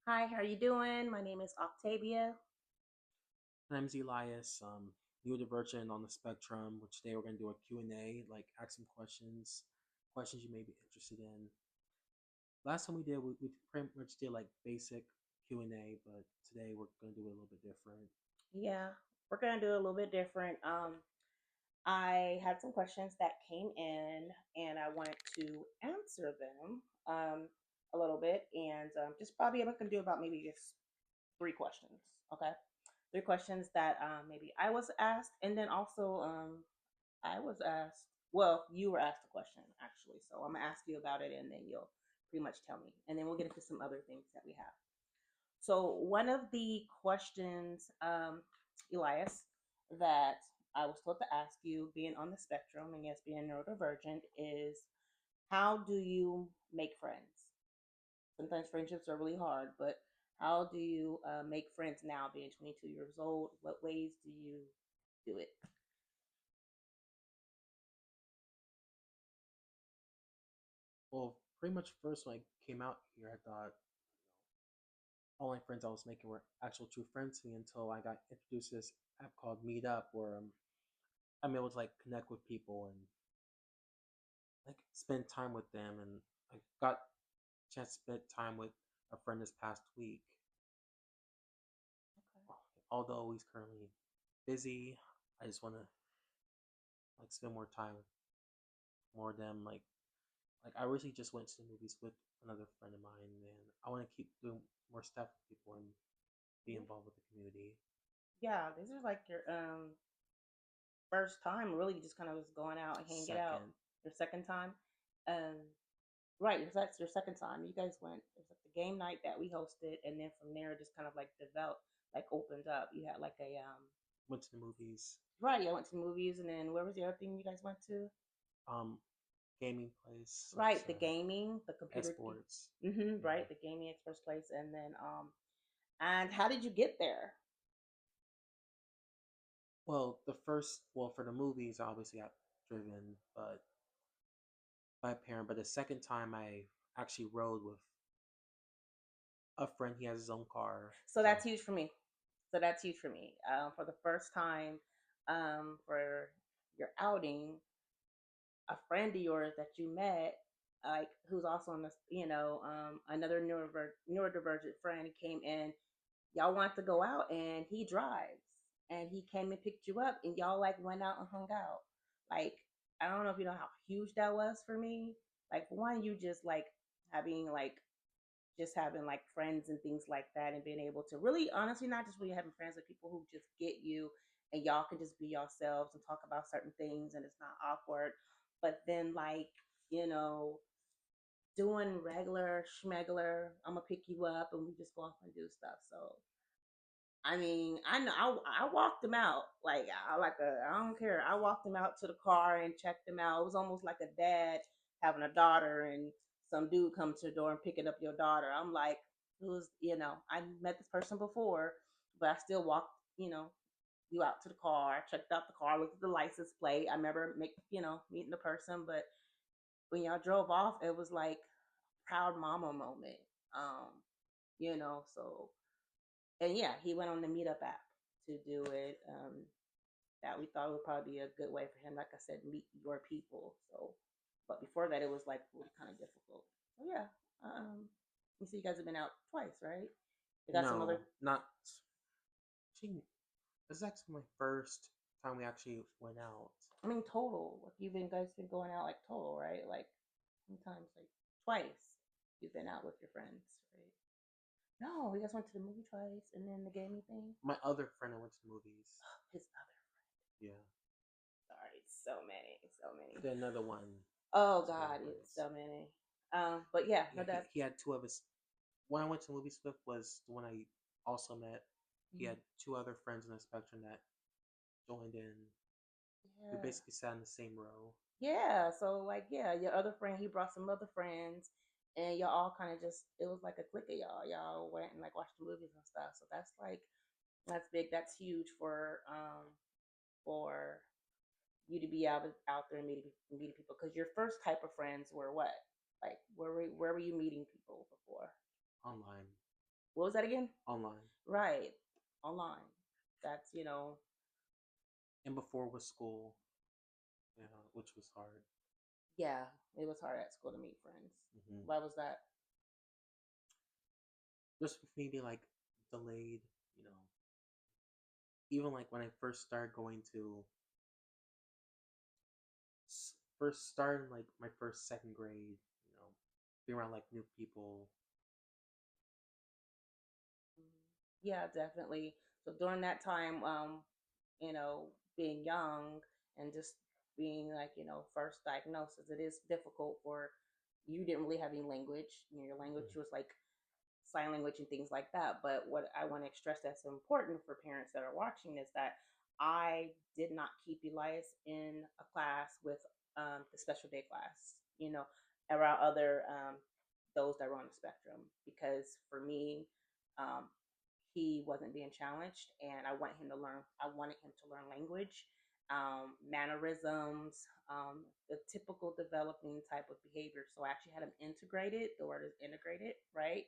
Hi, how are you doing? My name is Octavia. My name's Elias. Neurodivergent on the spectrum, which today we're going to do a Q&A, like ask some questions you may be interested in. Last time we pretty much did like basic Q&A, but today we're going to do it a little bit different. Yeah, we're gonna do a little bit different. I had some questions that came in, and I wanted to answer them a little bit, and just probably I'm gonna do about maybe just three questions. Okay, three questions that maybe I was asked, and then also I was asked. Well, you were asked a question actually, so I'm gonna ask you about it, and then you'll pretty much tell me, and then we'll get into some other things that we have. So one of the questions, Elias, that I was told to ask you, being on the spectrum and yes, being neurodivergent, is how do you make friends? Sometimes friendships are really hard, but how do you make friends now, being 22 years old? What ways do you do it? Well, pretty much first when I came out here, I thought all my friends I was making were actual true friends to me until I got introduced to this app called Meetup, where I'm able to like connect with people and like spend time with them. And I got a chance to spend time with a friend this past week. Okay. Although he's currently busy, I just want to like spend more time, more than like I recently just went to the movies with another friend of mine, and I want to keep doing more stuff with people and be Yeah. involved with the community. Yeah, this is like your first time really just kind of just going out and hanging it out. Second, Your second time. Um, Right, because that's your second time. You guys went. It was like the game night that we hosted, and then from there, it just kind of like developed, like opened up. You had like a went to the movies, right. I went to the movies, and then where was the other thing you guys went to? um, gaming place such Right, the gaming, the computer. esports. Right, Yeah. the gaming express place, and then and how did you get there? Well, for the movies, I obviously got driven, but by a parent. But the second time, I actually rode with a friend. He has his own car, So so that's huge for me. So that's huge for me. For the first time, for your outing, a friend of yours that you met, like who's also on this, another neurodivergent friend came in. Y'all want to go out, and he drives, and he came and picked you up, and y'all like went out and hung out. Like I don't know if you know how huge that was for me. Like for one, you just like having like just having like friends and things like that and being able to really honestly not just really having friends with people who just get you and y'all can just be yourselves and talk about certain things and it's not awkward, but then like you know doing regular schmegler, I'm gonna pick you up and we just go off and do stuff. So I mean, I know I walked him out like I don't care. I walked him out to the car and checked him out. It was almost like a dad having a daughter and some dude come to the door and picking up your daughter. I'm like, who's I met this person before, but I still walked you out to the car, checked out the car, looked at the license plate. I remember meeting the person, but when y'all drove off, it was like proud mama moment. Um, so and yeah, he went on the Meetup app to do it. That we thought would probably be a good way for him, like I said, meet your people. So, but before that, it was like really kind of difficult. So yeah, you see, you guys have been out twice, right? You got some other. no, not. Actually, this is actually my first time we actually went out. I mean, total. Like you've been guys been going out like total, right? Like sometimes like twice you've been out with your friends, right? No, you guys went to the movie twice, and then the gaming thing. My other friend I went to the movies. His other. Yeah. Sorry, so many, so many. Then another one Oh was a gaming God, it's place. so many. But yeah, Yeah, no, that's he had two of his. One I went to the movies with was the one I also met. He mhm. had two other friends on the spectrum that joined in. We Yeah, basically sat in the same row. yeah. So like, yeah, your other friend, he brought some other friends, and y'all all kind of just it was like a clique of y'all. Y'all went and like watched the movies and stuff. So that's big. That's huge for you to be out there and meeting people. Because your first type of friends were what? Like, where were you meeting people before? Online. What was that again? online. Right, online. That's And before was school, which was hard. yeah, it was hard at school to meet friends. Hmm. Why was that? Just maybe like delayed, you know, even like when I first started going to first started like my first second grade, being around like new people. Yeah, definitely. So during that time, being young and just being like, first diagnosis, it is difficult for you didn't really have any language. Your language Mhm. was like sign language and things like that. But what I want to stress that's important for parents that are watching is that I did not keep Elias in a class with the special day class, around other those that were on the spectrum. Because for me, um, he wasn't being challenged, and I wanted him to learn language, mannerisms, the typical developing type of behavior. So I actually had him integrated. The word is integrated, right?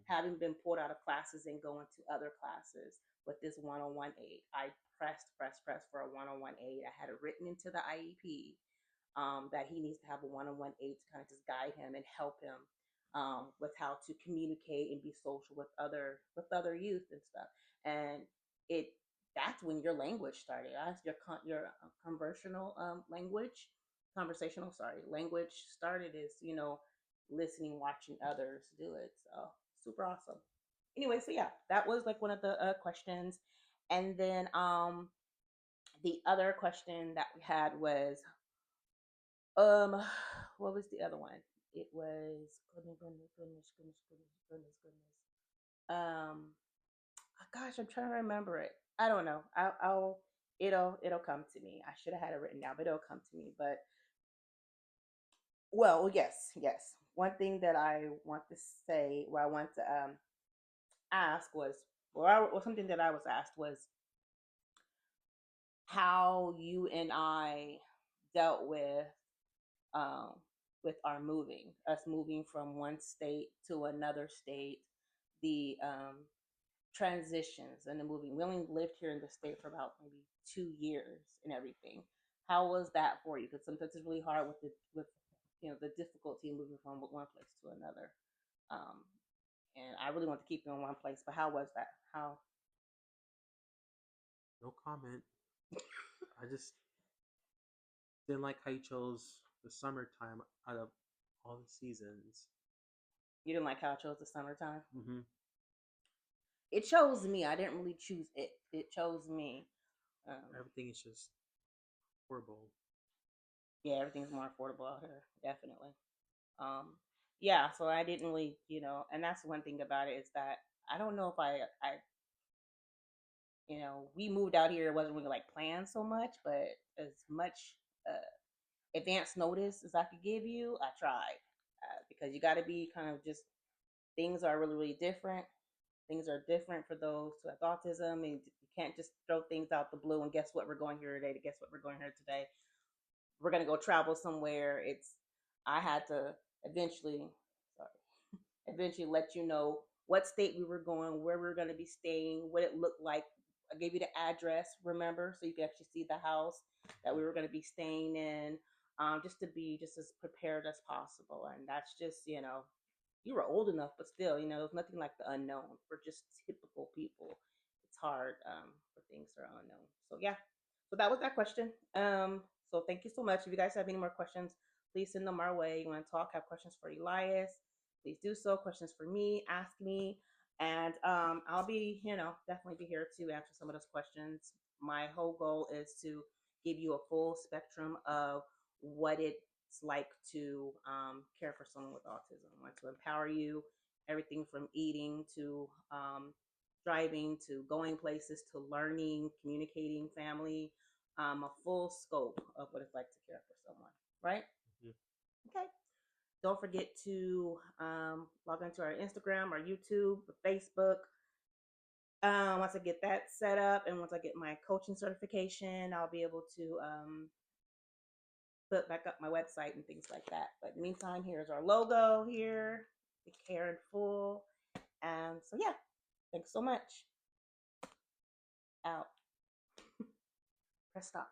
Having been pulled out of classes and going to other classes with this one-on-one aid. I pressed for a one-on-one aid. I had it written into the IEP, that he needs to have a one-on-one aid to kind of just guide him and help him, with how to communicate and be social with other youth and stuff. And it that's when your language started. That's your conversational language started is listening, watching others do it. So super awesome. Anyway, so yeah, that was like one of the questions, and then the other question that we had was um, what was the other one? It was goodness. Gosh, I'm trying to remember it. I don't know. It'll come to me. I should have had it written down, but it'll come to me. But well, yes. One thing that I want to say, what I want to ask was, or something that I was asked was how you and I dealt um, with our us moving from one state to another state, the transitions and the moving. We only lived here in the state for about maybe 2 years and everything. How was that for you? Because sometimes it's really hard with the difficulty moving from one place to another. Um, and I really want to keep you in one place, but how was that? How? No comment. I just didn't like how you chose the summertime out of all the seasons. You didn't like how I chose the summertime? Hmm. It chose me. I didn't really choose it. It chose me. Um, Everything is just horrible. yeah, everything's more affordable out here, definitely. Um, yeah, so I didn't really, and that's one thing about it is that I don't know if we moved out here. It wasn't really like planned so much, but as much advance notice as I could give you, I tried, because you got to be kind of just things are really, really different. Things are different for those who have autism, and you can't just throw things out the blue and guess what, we're going here today. To guess what, we're going here today. We're gonna go travel somewhere. I had to eventually, sorry, eventually let you know what state we were going, where we were going to be staying, what it looked like. I gave you the address, remember, so you could actually see the house that we were going to be staying in, just to be just as prepared as possible. And that's just, you were old enough, but still, it's nothing like the unknown for just typical people. It's hard, for things that are unknown. So yeah, so that was that question. So thank you so much. If you guys have any more questions, please send them our way. You want to talk, have questions for Elias, please do so. Questions for me, ask me, and I'll be, definitely be here to answer some of those questions. My whole goal is to give you a full spectrum of what it's like to care for someone with autism. I want to empower you, everything from eating to driving to going places to learning, communicating, family, a full scope of what it's like to care for someone, right? Mhm. Okay. Don't forget to log into our Instagram, our YouTube, Facebook. Once I get that set up and once I get my coaching certification, I'll be able to put back up my website and things like that. But in the meantime, here's our logo here, the care in full. And so yeah, thanks so much. Out. Press stop.